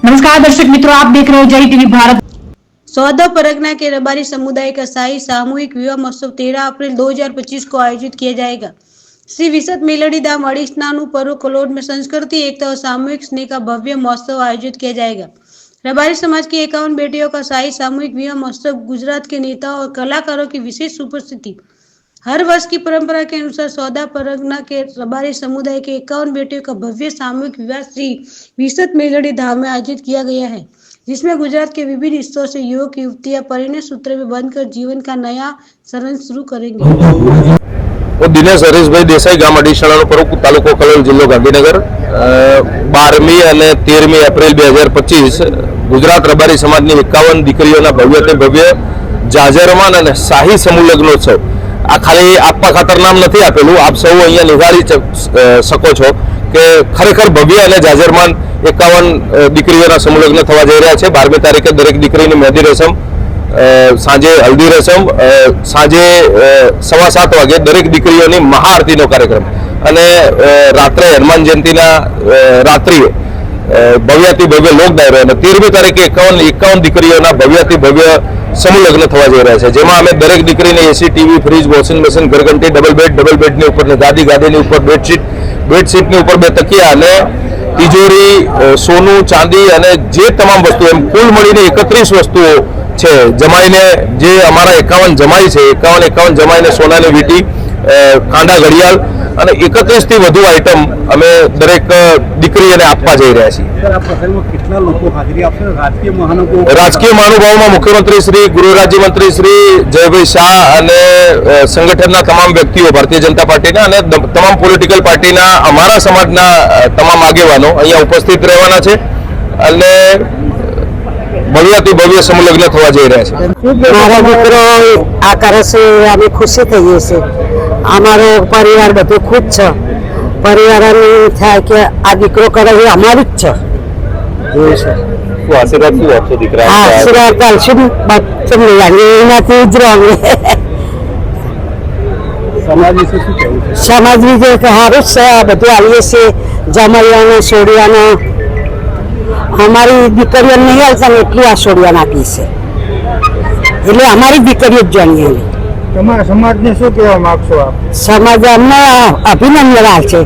नमस्कार दर्शक मित्रों, आप देख रहे हो जय टीवी भारत। सौदा परगना के रबारी समुदाय का शाही सामूहिक विवाह महोत्सव 13 अप्रैल 2025 को आयोजित किया जाएगा। श्री विशद मेलडी धाम अड़ीसनानु पर्व कलोड में संस्कृति एकता और सामूहिक स्नेह का भव्य महोत्सव आयोजित किया जाएगा। रबारी समाज की 51 बेटियों का शाही सामूहिक विवाह महोत्सव गुजरात के नेताओं और कलाकारों की विशेष उपस्थिति। हर वर्ष की परंपरा के अनुसार सौदा परगना के रबारी समुदाय के 51 बेटियों का भव्य सामूहिक विवाह श्री विशद मेलडी धाम में आयोजित किया गया है, जिसमें गुजरात के विभिन्न हिस्सों से युवक युवतियां परिणय सूत्र में बंधकर जीवन का नया चरण शुरू करेंगे। दिनेश हरीशभाई देसाई गाम अडीसणानो पर्व तालुको कलोल जिल्लो गांधीनगर 12મી અને 13મી એપ્રિલ 2025 गुजरात रबारी समाजની 51 દીકરીઓના ભવ્યતે ભવ્ય જાજરમાન અને શાહી સમૂહ લગ્નોત્સવ। આ ખાલી આપવા ખાતર નામ નથી આપેલું, આપ સૌ અહીંયા નિહાળી શકો છો કે ખરેખર ભવ્ય અને જાજરમાન 51 દીકરીઓના સમૂહ લગ્ન થવા જઈ રહ્યા છે। 12મી તારીખે દરેક દીકરીની મહેંદી રસમ, સાંજે હલ્દી રસમ, સાંજે 7:15 વાગે દરેક દીકરીઓની મહાઆરતીનો કાર્યક્રમ અને રાત્રે હનુમાન જયંતિના રાત્રિએ ભવ્યાતિ ભવ્ય લોક ડાયરો અને 13મી તારીખે 51 દીકરીઓના ભવ્યાતિ ભવ્ય સમૂહ લગ્ન થવા જઈ રહ્યા છે, જેમાં અમે દરેક દીકરીને AC, TV, fridge, washing machine, ઘરઘંટી, ડબલ બેડની ઉપર ગાદી, ગાદીની ઉપર બેડશીટની ઉપર 2 તકિયા અને તિજોરી, સોનું, ચાંદી અને જે તમામ વસ્તુ એમ કુલ મળીને 31 વસ્તુઓ છે જમાઈને, જે અમારા 51 જમાઈ છે, 51 જમાઈને સોનાની વીંટી, કાંડા, ઘડિયાળ અને 31 થી વધુ આઈટમ અમે દરેક દીકરીઓને આપવા જઈ રહ્યા છીએ। રાજકીય મહાનુભાવોમાં મુખ્યમંત્રી શ્રી, ગૃહ રાજ્યમંત્રી શ્રી જયભાઈ શાહ અને સંગઠનના તમામ વ્યક્તિઓ, ભારતીય જનતા પાર્ટીના અને તમામ પોલિટિકલ પાર્ટીના, અમારા સમાજના તમામ આગેવાનો અહીંયા ઉપસ્થિત રહેવાના છે અને ભવ્યાતિ ભવ્ય સમૂહ લગ્ન થવા જઈ રહ્યા છે। મારા દીકરો આ કરે છે, અમે ખુશી થઈએ છીએ। અમારો પરિવાર બધું ખુશ છે। પરિવારને થાય કે આ દીકરો કરે એ અમારું જ છે, એવું છે। આશીર્વાદ શું આપશો દીકરા? આશીર્વાદ આપશું, બચ્ચું એનાથી જ રહે। સમાજ વિશે સારું જ છે, બધું આવીએ છીએ જમૈયાનો, સોડિયાનો। અમારી દીકરીઓ નહીં આવતા ને એટલી આ સોડિયા નાખી છે, એટલે અમારી દીકરીઓ જ જાણીએ। તમારા સમાજને શું કહેવા માંગશો આપ? સમાજ અમને અભિનંદન આપશે।